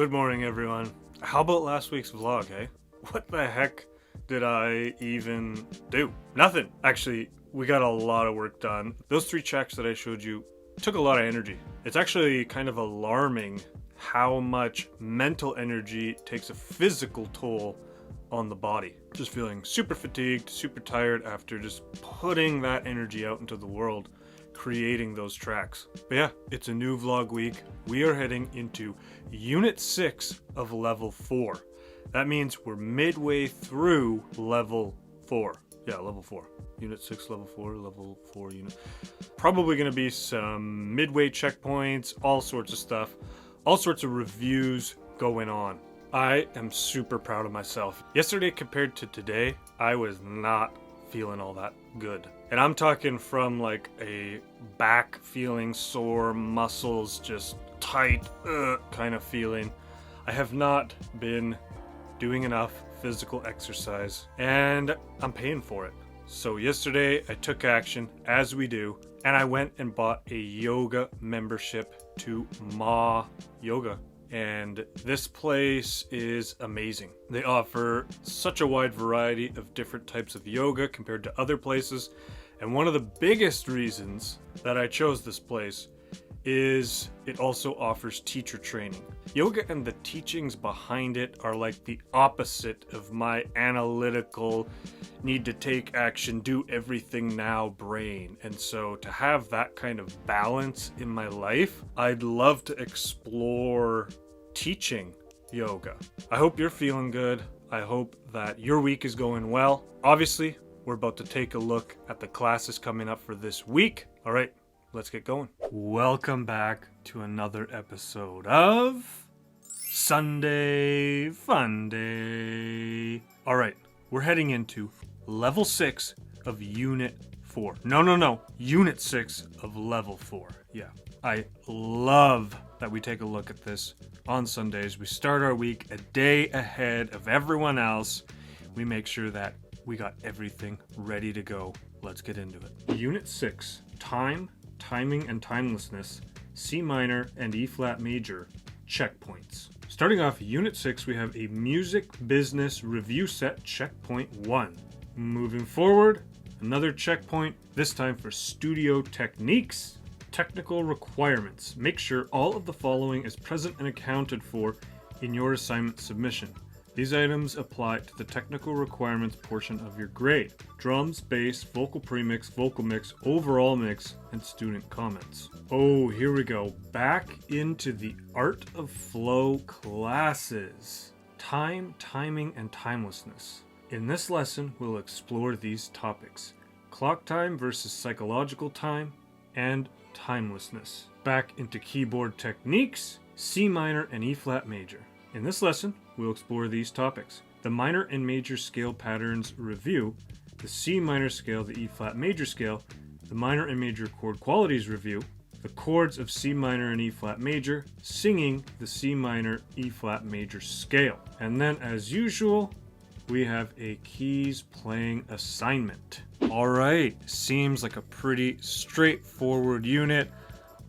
Good morning, everyone. How about last week's vlog, eh? What the heck did I even do? Nothing. Actually, we got a lot of work done. Those 3 checks that I showed you took a lot of energy. It's actually kind of alarming how much mental energy takes a physical toll on the body. Just feeling super fatigued, super tired after just putting that energy out into the world, creating those tracks. But yeah, it's a new vlog week. We are heading into Unit 6 of Level 4. That means we're midway through Level 4. Yeah, Level 4. Unit 6, Level 4, Level 4 unit. Probably going to be some midway checkpoints, all sorts of stuff, all sorts of reviews going on. I am super proud of myself. Yesterday compared to today, I was not feeling all that good. And I'm talking from like a back feeling sore, muscles just tight, kind of feeling. I have not been doing enough physical exercise and I'm paying for it. So yesterday I took action, as we do, and I went and bought a yoga membership to Ma Yoga. And this place is amazing. They offer such a wide variety of different types of yoga compared to other places. And one of the biggest reasons that I chose this place is it also offers teacher training. Yoga and the teachings behind it are like the opposite of my analytical, need to take action, do everything now brain. And so to have that kind of balance in my life, I'd love to explore teaching yoga. I hope you're feeling good. I hope that your week is going well. Obviously, we're about to take a look at the classes coming up for this week. All right, let's get going. Welcome back to another episode of Sunday Fun Day. All right, we're heading into Level 6 of Unit 4. No. Unit 6 of Level 4. Yeah, I love that we take a look at this on Sundays. We start our week a day ahead of everyone else. We make sure that we got everything ready to go. Let's get into it. Unit 6, Time, Timing, and Timelessness, C minor and E flat major, checkpoints. Starting off Unit 6, we have a music business review set, checkpoint 1. Moving forward, another checkpoint, this time for studio techniques. Technical requirements. Make sure all of the following is present and accounted for in your assignment submission. These items apply to the technical requirements portion of your grade. Drums, bass, vocal premix, vocal mix, overall mix, and student comments. Oh, here we go. Back into the Art of Flow classes. Time, timing, and timelessness. In this lesson, we'll explore these topics. Clock time versus psychological time, and timelessness. Back into keyboard techniques, C minor and E flat major. In this lesson, we'll explore these topics. The minor and major scale patterns review, the C minor scale, the E flat major scale, the minor and major chord qualities review, the chords of C minor and E flat major, singing the C minor, E flat major scale. And then as usual, we have a keys playing assignment. All right, seems like a pretty straightforward unit.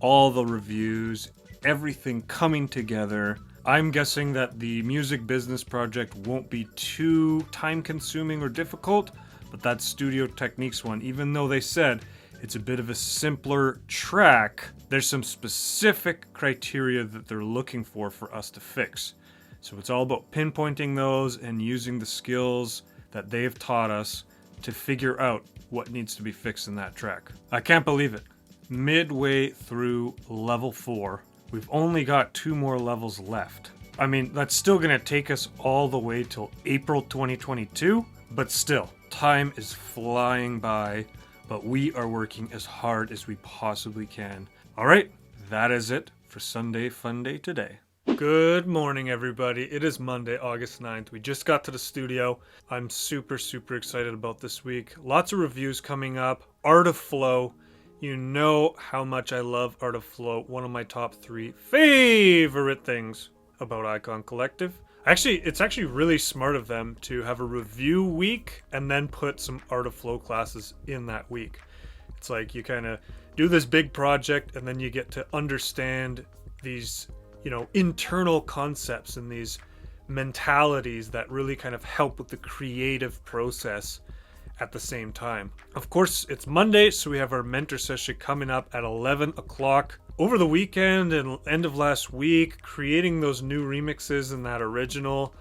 All the reviews, everything coming together. I'm guessing that the music business project won't be too time consuming or difficult, but that studio techniques one, even though they said it's a bit of a simpler track, there's some specific criteria that they're looking for us to fix. So it's all about pinpointing those and using the skills that they've taught us to figure out what needs to be fixed in that track. I can't believe it. Midway through Level 4, we've only got 2 more levels left. I mean, that's still going to take us all the way till April 2022, but still, time is flying by, but we are working as hard as we possibly can. All right, that is it for Sunday Fun Day today. Good morning, everybody. It is Monday, August 9th. We just got to the studio. I'm super excited about this week. Lots of reviews coming up. Art of Flow. You know how much I love Art of Flow. One of my top 3 favorite things about Icon Collective. Actually, it's actually really smart of them to have a review week and then put some Art of Flow classes in that week. It's like you kind of do this big project and then you get to understand these internal concepts and these mentalities that really kind of help with the creative process at the same time. Of course, it's Monday, so we have our mentor session coming up at 11 o'clock. Over the weekend and end of last week, creating those new remixes and that original,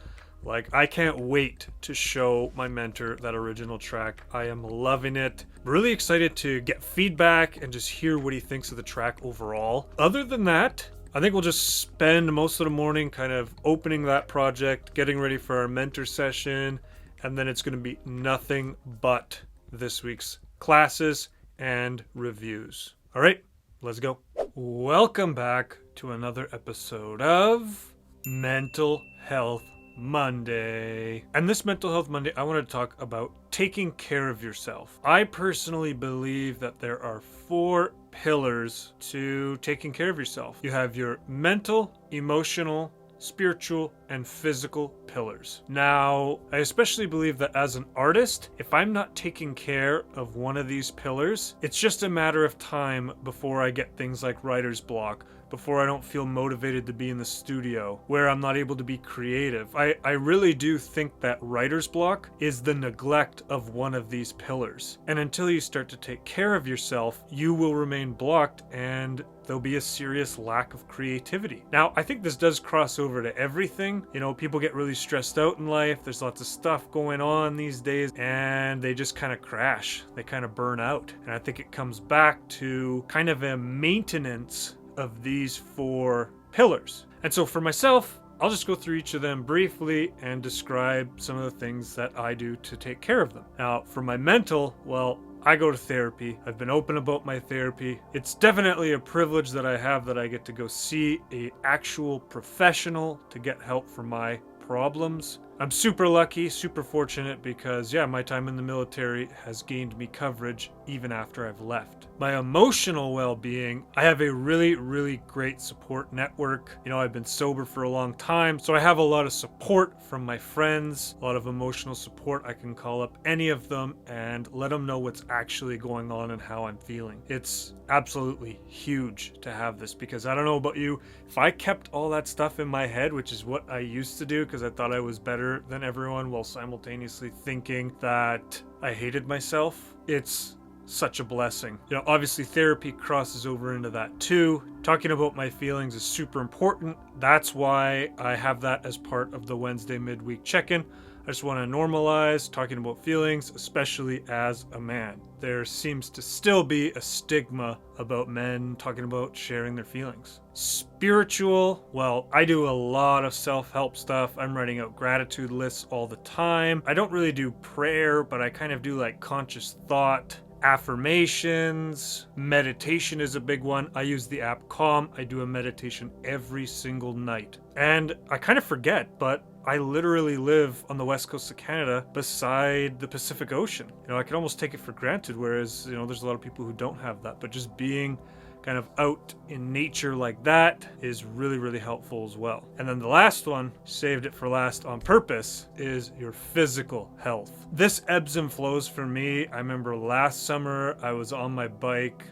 I can't wait to show my mentor that original track. I am loving it. Really excited to get feedback and just hear what he thinks of the track overall. Other than that, I think we'll just spend most of the morning kind of opening that project, getting ready for our mentor session, and then it's going to be nothing but this week's classes and reviews. All right, let's go. Welcome back to another episode of Mental Health Monday. And this Mental Health Monday, I want to talk about taking care of yourself. I personally believe that there are 4 pillars to taking care of yourself. You have your mental, emotional, spiritual, and physical pillars. Now, I especially believe that as an artist, if I'm not taking care of one of these pillars, it's just a matter of time before I get things like writer's block, before I don't feel motivated to be in the studio, where I'm not able to be creative. I really do think that writer's block is the neglect of one of these pillars. And until you start to take care of yourself, you will remain blocked and there'll be a serious lack of creativity. Now, I think this does cross over to everything. People get really stressed out in life. There's lots of stuff going on these days and they just kind of crash. They kind of burn out. And I think it comes back to kind of a maintenance of these 4 pillars. And so for myself, I'll just go through each of them briefly and describe some of the things that I do to take care of them. Now, for my mental, well, I go to therapy. I've been open about my therapy. It's definitely a privilege that I have that I get to go see an actual professional to get help for my problems. I'm super lucky, super fortunate because, my time in the military has gained me coverage even after I've left. My emotional well-being, I have a really, really great support network. I've been sober for a long time, so I have a lot of support from my friends, a lot of emotional support. I can call up any of them and let them know what's actually going on and how I'm feeling. It's absolutely huge to have this because I don't know about you, if I kept all that stuff in my head, which is what I used to do because I thought I was better than everyone while simultaneously thinking that I hated myself, it's such a blessing. Obviously therapy crosses over into that too. Talking about my feelings is super important. That's why I have that as part of the Wednesday midweek check-in. I just want to normalize talking about feelings, especially as a man. There seems to still be a stigma about men talking about sharing their feelings. Spiritual, well, I do a lot of self-help stuff. I'm writing out gratitude lists all the time. I don't really do prayer, but I kind of do conscious thought. Affirmations, meditation is a big one. I use the app Calm. I do a meditation every single night. And I kind of forget, but I literally live on the west coast of Canada beside the Pacific Ocean. I can almost take it for granted, whereas, there's a lot of people who don't have that. But just being kind of out in nature like that is really, really helpful as well. And then the last one, saved it for last on purpose, is your physical health. This ebbs and flows for me. I remember last summer I was on my bike,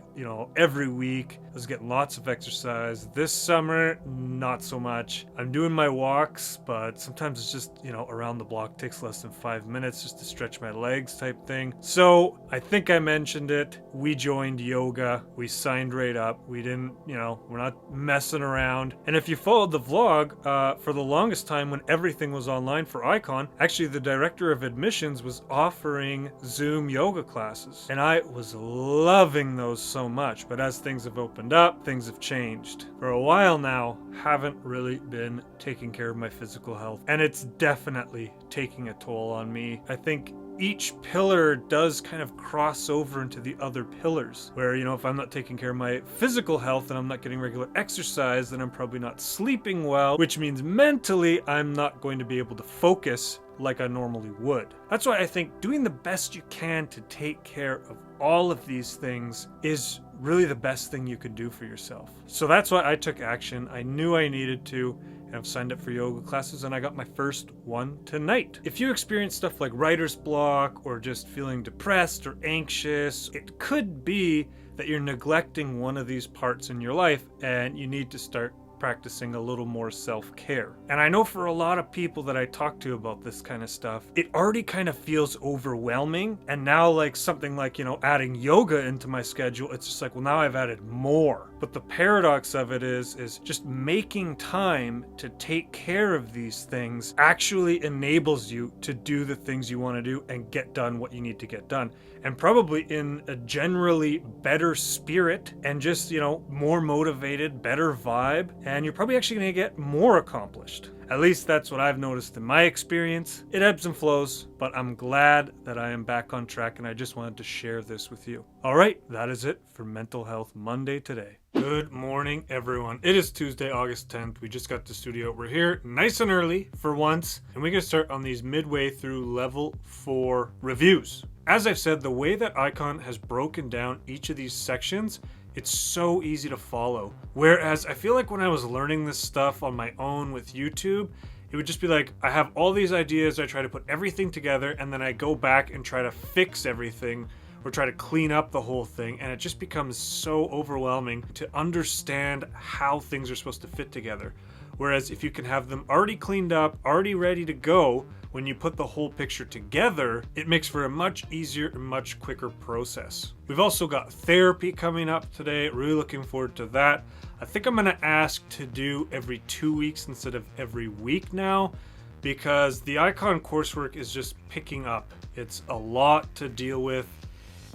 every week. I was getting lots of exercise. This summer, not so much. I'm doing my walks, but sometimes it's just, around the block, takes less than 5 minutes just to stretch my legs type thing. So I think I mentioned it. We joined yoga. We signed right up. We didn't, we're not messing around. And if you followed the vlog, for the longest time when everything was online for Icon, actually the director of admissions was offering Zoom yoga classes. And I was loving those so much. But as things have opened up, things have changed. For a while now, haven't really been taking care of my physical health. And it's definitely taking a toll on me. I think each pillar does kind of cross over into the other pillars where, if I'm not taking care of my physical health and I'm not getting regular exercise, then I'm probably not sleeping well, which means mentally I'm not going to be able to focus like I normally would. That's why I think doing the best you can to take care of all of these things is really the best thing you could do for yourself. So that's why I took action. I knew I needed to, and I've signed up for yoga classes, and I got my first one tonight. If you experience stuff like writer's block or just feeling depressed or anxious, it could be that you're neglecting one of these parts in your life and you need to start practicing a little more self-care. And I know for a lot of people that I talk to about this kind of stuff, it already kind of feels overwhelming. And now like something like, adding yoga into my schedule, it's just like, well, now I've added more. But the paradox of it is just making time to take care of these things actually enables you to do the things you want to do and get done what you need to get done. And probably in a generally better spirit and just, more motivated, better vibe. And you're probably actually going to get more accomplished. At least that's what I've noticed in my experience. It ebbs and flows, but I'm glad that I am back on track and I just wanted to share this with you. All right, that is it for Mental Health Monday today. Good morning, everyone. It is Tuesday, August 10th. We just got to the studio. We're here nice and early for once, and we're going to start on these midway through level 4 reviews. As I've said, the way that Icon has broken down each of these sections, it's so easy to follow. Whereas I feel like when I was learning this stuff on my own with YouTube, it would just be like, I have all these ideas, I try to put everything together, and then I go back and try to fix everything or try to clean up the whole thing, and it just becomes so overwhelming to understand how things are supposed to fit together. Whereas if you can have them already cleaned up, already ready to go, when you put the whole picture together, it makes for a much easier and much quicker process. We've also got therapy coming up today. Really looking forward to that. I think I'm gonna ask to do every 2 weeks instead of every week now, because the Icon coursework is just picking up. It's a lot to deal with.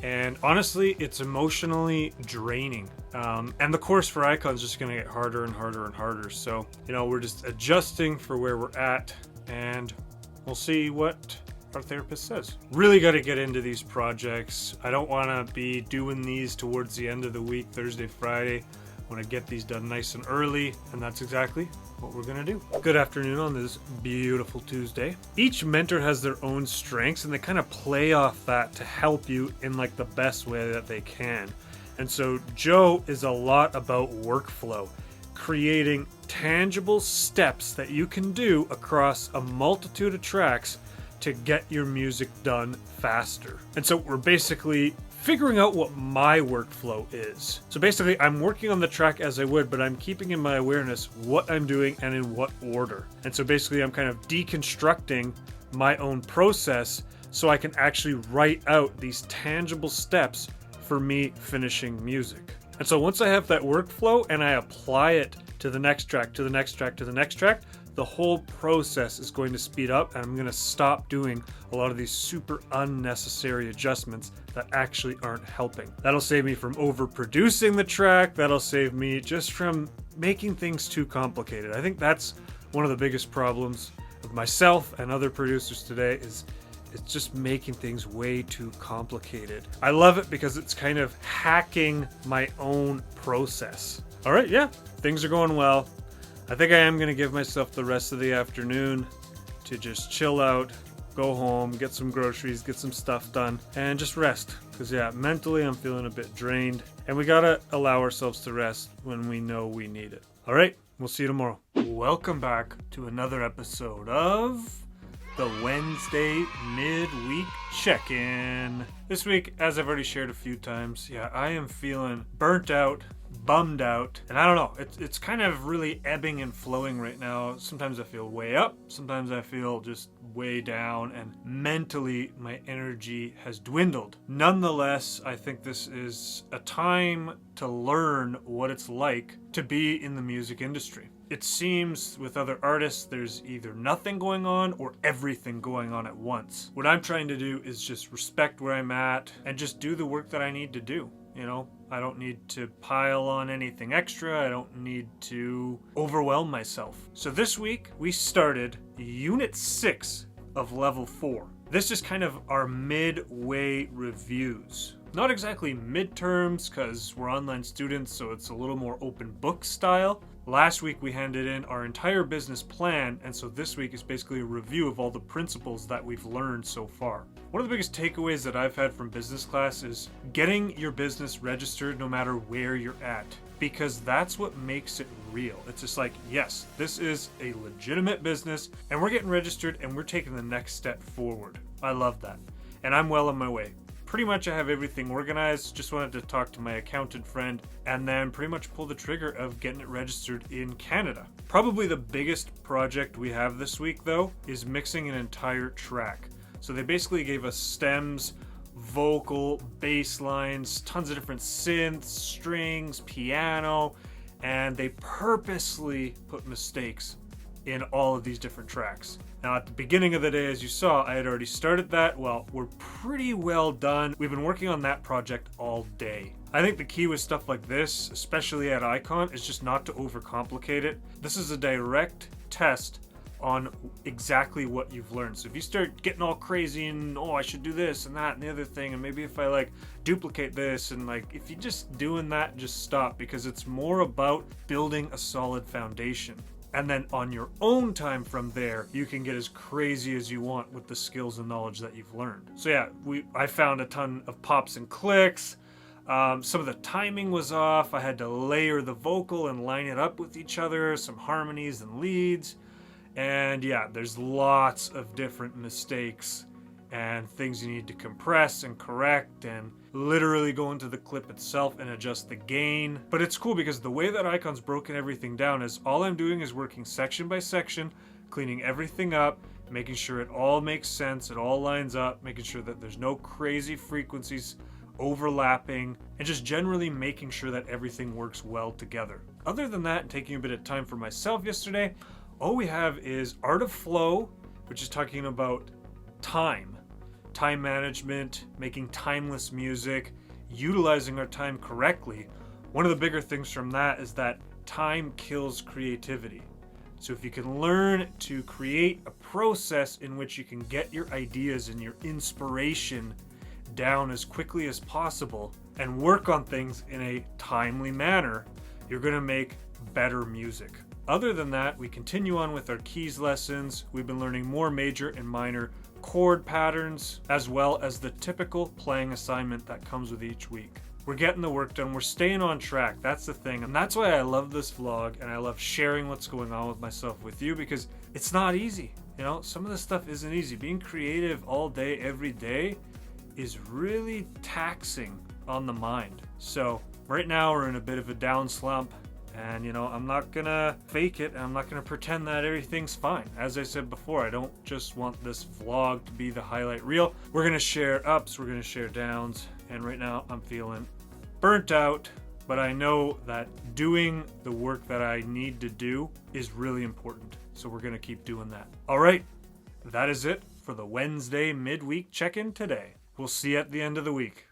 And honestly, it's emotionally draining. And the course for Icon is just going to get harder and harder and harder. So, we're just adjusting for where we're at, and we'll see what our therapist says. Really got to get into these projects. I don't want to be doing these towards the end of the week, Thursday, Friday. I want to get these done nice and early, and that's exactly what we're going to do. Good afternoon on this beautiful Tuesday. Each mentor has their own strengths, and they kind of play off that to help you in like the best way that they can. And so Joe is a lot about workflow, creating tangible steps that you can do across a multitude of tracks to get your music done faster. And so we're basically figuring out what my workflow is. So basically I'm working on the track as I would, but I'm keeping in my awareness what I'm doing and in what order. And so basically I'm kind of deconstructing my own process so I can actually write out these tangible steps for me finishing music. And so once I have that workflow and I apply it to the next track, to the next track, to the next track, the whole process is going to speed up, and I'm going to stop doing a lot of these super unnecessary adjustments that actually aren't helping. That'll save me from overproducing the track. That'll save me just from making things too complicated. I think that's one of the biggest problems with myself and other producers today is it's just making things way too complicated. I love it because it's kind of hacking my own process. All right, yeah, things are going well. I think I am going to give myself the rest of the afternoon to just chill out, go home, get some groceries, get some stuff done, and just rest. Because, mentally I'm feeling a bit drained, and we got to allow ourselves to rest when we know we need it. All right, we'll see you tomorrow. Welcome back to another episode of the Wednesday midweek check-in. This week, as I've already shared a few times, I am feeling burnt out, bummed out, and I don't know, it's kind of really ebbing and flowing right now. Sometimes I feel way up, sometimes I feel just way down, and mentally my energy has dwindled. Nonetheless, I think this is a time to learn what it's like to be in the music industry. It seems with other artists there's either nothing going on or everything going on at once. What I'm trying to do is just respect where I'm at and just do the work that I need to do. I don't need to pile on anything extra. I don't need to overwhelm myself. So this week we started Unit 6 of Level 4. This is kind of our midway reviews. Not exactly midterms because we're online students, so it's a little more open book style. Last week we handed in our entire business plan, and so this week is basically a review of all the principles that we've learned so far. One of the biggest takeaways that I've had from business class is getting your business registered no matter where you're at, because that's what makes it real. It's just like, yes, this is a legitimate business, and we're getting registered, and we're taking the next step forward. I love that, and I'm well on my way. pretty much I have everything organized. Just wanted to talk to my accountant friend and then pretty much pull the trigger of getting it registered in Canada. Probably the biggest project we have this week though is mixing an entire track. So they basically gave us stems, vocal, bass lines, tons of different synths, strings, piano, and they purposely put mistakes in all of these different tracks. Now at the beginning of the day, as you saw, I had already started that. Well, we're pretty well done. We've been working on that project all day. I think the key with stuff like this, especially at Icon, is just not to overcomplicate it. This is a direct test on exactly what you've learned. So if you start getting all crazy and, oh, I should do this and that and the other thing, and maybe if I like duplicate this, and like if you just doing that, just stop, because it's more about building a solid foundation. And then on your own time from there, you can get as crazy as you want with the skills and knowledge that you've learned. So yeah, I found a ton of pops and clicks. Some of the timing was off. I had to layer the vocal and line it up with each other, some harmonies and leads. And yeah, there's lots of different mistakes and things you need to compress and correct and literally go into the clip itself and adjust the gain. But it's cool because the way that Icon's broken everything down is all I'm doing is working section by section, cleaning everything up, making sure it all makes sense, it all lines up, making sure that there's no crazy frequencies overlapping, and just generally making sure that everything works well together. Other than that, and taking a bit of time for myself yesterday, all we have is Art of Flow, which is talking about time management, making timeless music, utilizing our time correctly. One of the bigger things from that is that time kills creativity. So if you can learn to create a process in which you can get your ideas and your inspiration down as quickly as possible and work on things in a timely manner, you're going to make better music. Other than that, we continue on with our keys lessons. We've been learning more major and minor chord patterns, as well as the typical playing assignment that comes with each week. We're getting the work done. We're staying on track. That's the thing. And that's why I love this vlog, and I love sharing what's going on with myself with you, because it's not easy. You know, some of this stuff isn't easy. Being creative all day, every day is really taxing on the mind. So right now we're in a bit of a down slump. And you know, I'm not gonna fake it, and I'm not gonna pretend that everything's fine. As I said before, I don't just want this vlog to be the highlight reel. We're gonna share ups, we're gonna share downs, and right now I'm feeling burnt out, but I know that doing the work that I need to do is really important. So we're gonna keep doing that. All right, that is it for the Wednesday midweek check-in today. We'll see you at the end of the week.